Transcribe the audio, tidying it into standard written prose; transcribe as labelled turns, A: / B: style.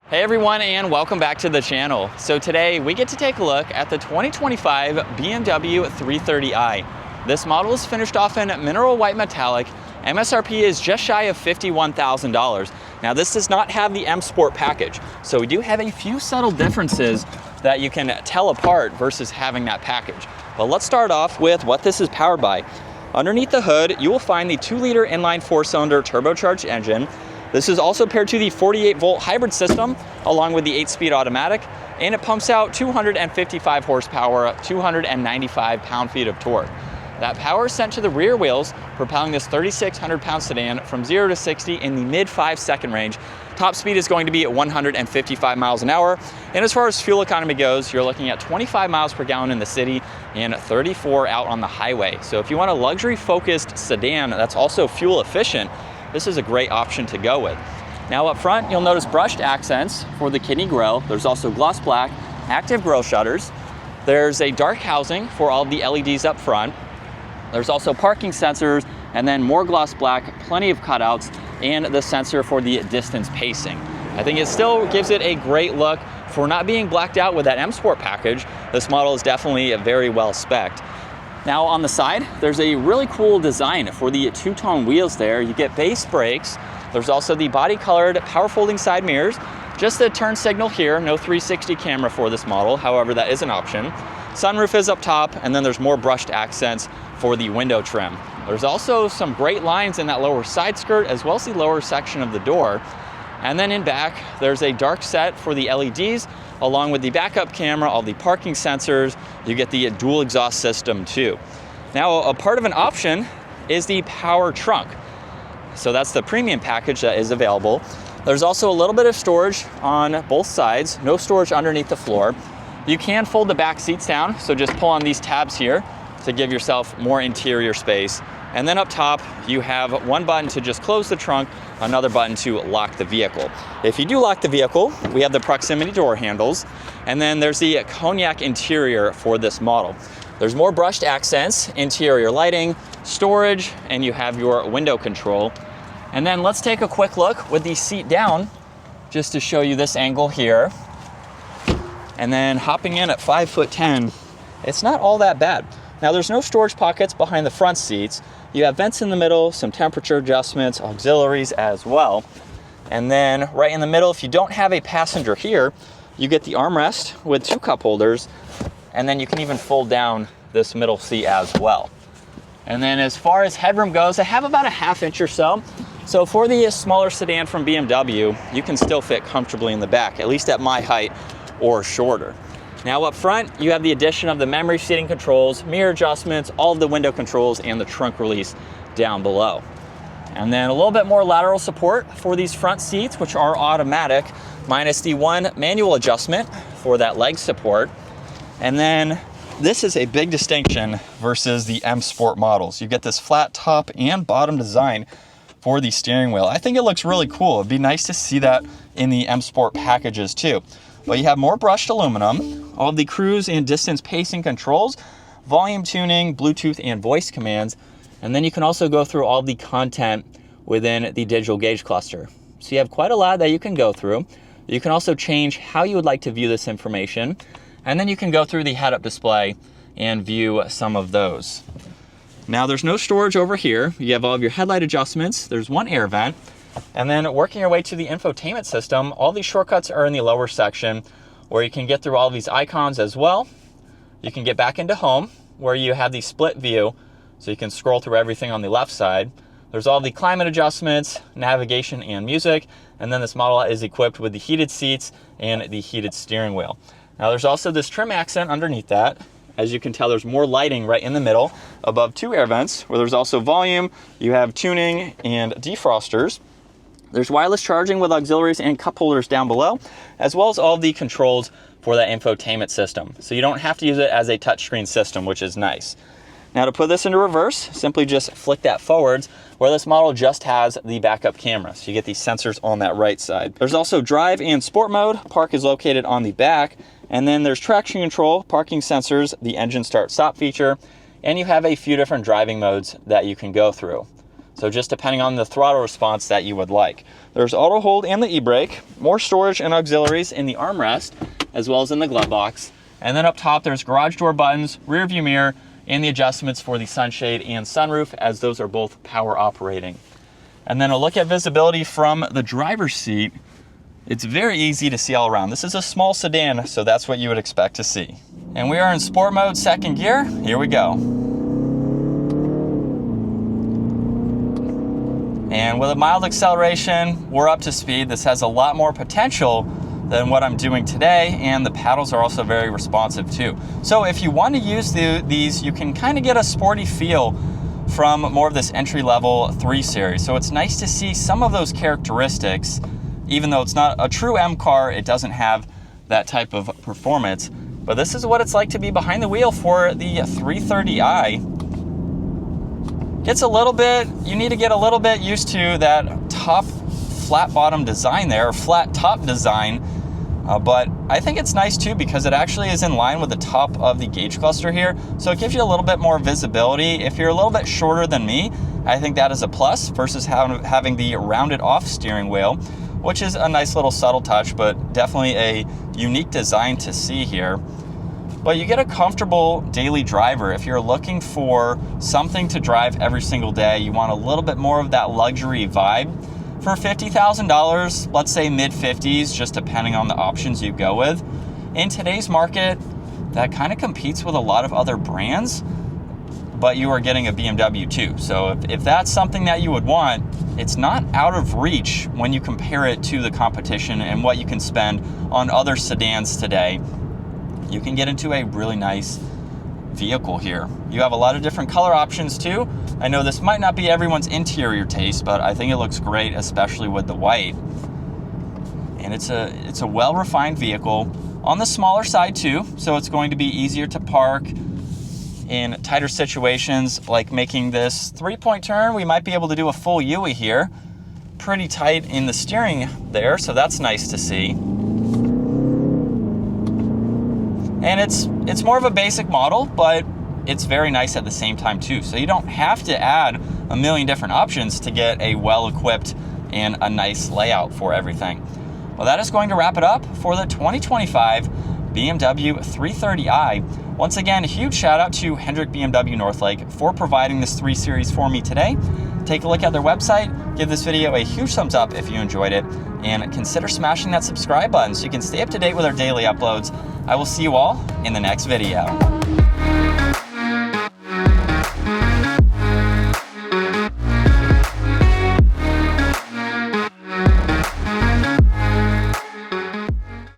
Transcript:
A: Hey everyone, and welcome back to the channel. So today we get to take a look at the 2025 BMW 330i. This model is finished off in mineral white metallic. MSRP is just shy of $51,000. Now this does not have the M Sport package, so we do have a few subtle differences that you can tell apart versus having that package. But let's start off with what this is powered by. Underneath the hood, you will find the 2-liter inline 4-cylinder turbocharged engine. This is also paired to the 48-volt hybrid system along with the 8-speed automatic, and it pumps out 255 horsepower, 295 pound-feet of torque. That power is sent to the rear wheels, propelling this 3,600-pound sedan from 0 to 60 in the mid 5-second range. Top speed is going to be at 155 miles an hour. And as far as fuel economy goes, you're looking at 25 miles per gallon in the city and 34 out on the highway. So if you want a luxury-focused sedan that's also fuel efficient, this is a great option to go with. Now up front, you'll notice brushed accents for the kidney grille. There's also gloss black, active grille shutters. There's a dark housing for all of the LEDs up front. There's also parking sensors, and then more gloss black, plenty of cutouts, and the sensor for the distance pacing. I think it still gives it a great look. For not being blacked out with that M Sport package, this model is definitely very well spec'd. Now on the side, there's a really cool design for the two-tone wheels there. You get base brakes. There's also the body-colored power folding side mirrors. Just the turn signal here, no 360 camera for this model. However, that is an option. Sunroof is up top, and then there's more brushed accents for the window trim. There's also some great lines in that lower side skirt as well as the lower section of the door. And then in back, there's a dark set for the LEDs, along with the backup camera, all the parking sensors. You get the dual exhaust system too. Now, a part of an option is the power trunk. So that's the premium package that is available. There's also a little bit of storage on both sides, no storage underneath the floor. You can fold the back seats down, so just pull on these tabs here to give yourself more interior space. And then up top, you have one button to just close the trunk, another button to lock the vehicle. If you do lock the vehicle, we have the proximity door handles, and then there's the cognac interior for this model. There's more brushed accents, interior lighting, storage, and you have your window control. And then let's take a quick look with the seat down, just to show you this angle here. And then hopping in at 5'10", it's not all that bad. Now there's no storage pockets behind the front seats. You have vents in the middle, some temperature adjustments, auxiliaries as well. And then right in the middle, if you don't have a passenger here, you get the armrest with 2 cup holders, and then you can even fold down this middle seat as well. And then as far as headroom goes, I have about a ½ inch or so. So for the smaller sedan from BMW, you can still fit comfortably in the back, at least at my height or shorter. Now up front, you have the addition of the memory seating controls, mirror adjustments, all of the window controls, and the trunk release down below. And then a little bit more lateral support for these front seats, which are automatic, minus the one manual adjustment for that leg support. And then this is a big distinction versus the M Sport models. You get this flat top and bottom design for the steering wheel. I think it looks really cool. It'd be nice to see that in the M Sport packages too. But you have more brushed aluminum, all of the cruise and distance pacing controls, volume tuning, Bluetooth and voice commands, and then you can also go through all the content within the digital gauge cluster. So you have quite a lot that you can go through. You can also change how you would like to view this information, and then you can go through the head-up display and view some of those. Now there's no storage over here. You have all of your headlight adjustments. There's one air vent. And then working your way to the infotainment system, all these shortcuts are in the lower section where you can get through all of these icons as well. You can get back into home where you have the split view, so you can scroll through everything on the left side. There's all the climate adjustments, navigation, and music. And then this model is equipped with the heated seats and the heated steering wheel. Now there's also this trim accent underneath that. As you can tell, there's more lighting right in the middle above 2 air vents where there's also volume, you have tuning and defrosters. There's wireless charging with auxiliaries and cup holders down below, as well as all the controls for that infotainment system. So you don't have to use it as a touchscreen system, which is nice. Now to put this into reverse, simply just flick that forwards, where this model just has the backup camera. So you get these sensors on that right side. There's also drive and sport mode. Park is located on the back. And then there's traction control, parking sensors, the engine start stop feature, and you have a few different driving modes that you can go through. So just depending on the throttle response that you would like. There's auto hold and the e-brake, more storage and auxiliaries in the armrest, as well as in the glove box. And then up top, there's garage door buttons, rear view mirror, and the adjustments for the sunshade and sunroof, as those are both power operating. And then a look at visibility from the driver's seat. It's very easy to see all around. This is a small sedan, so that's what you would expect to see. And we are in sport mode, second gear. Here we go. And with a mild acceleration, we're up to speed. This has a lot more potential than what I'm doing today, and the paddles are also very responsive too. So if you want to use these, you can kind of get a sporty feel from more of this entry-level 3 Series. So it's nice to see some of those characteristics. Even though it's not a true M car, it doesn't have that type of performance. But this is what it's like to be behind the wheel for the 330i. It's a little bit, you need to get a little bit used to that top flat bottom design there, or flat top design. But I think it's nice too because it actually is in line with the top of the gauge cluster here. So it gives you a little bit more visibility. If you're a little bit shorter than me, I think that is a plus versus having the rounded off steering wheel, which is a nice little subtle touch, but definitely a unique design to see here. But you get a comfortable daily driver. If you're looking for something to drive every single day, you want a little bit more of that luxury vibe. For $50,000, let's say mid-50s, just depending on the options you go with. In today's market, that kind of competes with a lot of other brands, but you are getting a BMW too. So if that's something that you would want, it's not out of reach when you compare it to the competition and what you can spend on other sedans today. You can get into a really nice vehicle here. You have a lot of different color options too. I know this might not be everyone's interior taste, but I think it looks great, especially with the white. And it's a well-refined vehicle on the smaller side too, so it's going to be easier to park in tighter situations, like making this 3-point turn. We might be able to do a full Yui here. Pretty tight in the steering there, so that's nice to see. And it's more of a basic model, but it's very nice at the same time too. So you don't have to add a million different options to get a well-equipped and a nice layout for everything. Well, that is going to wrap it up for the 2025 BMW 330i. Once again, a huge shout out to Hendrick BMW Northlake for providing this 3 Series for me today. Take a look at their website, give this video a huge thumbs up if you enjoyed it, and consider smashing that subscribe button so you can stay up to date with our daily uploads. I will see you all in the next video.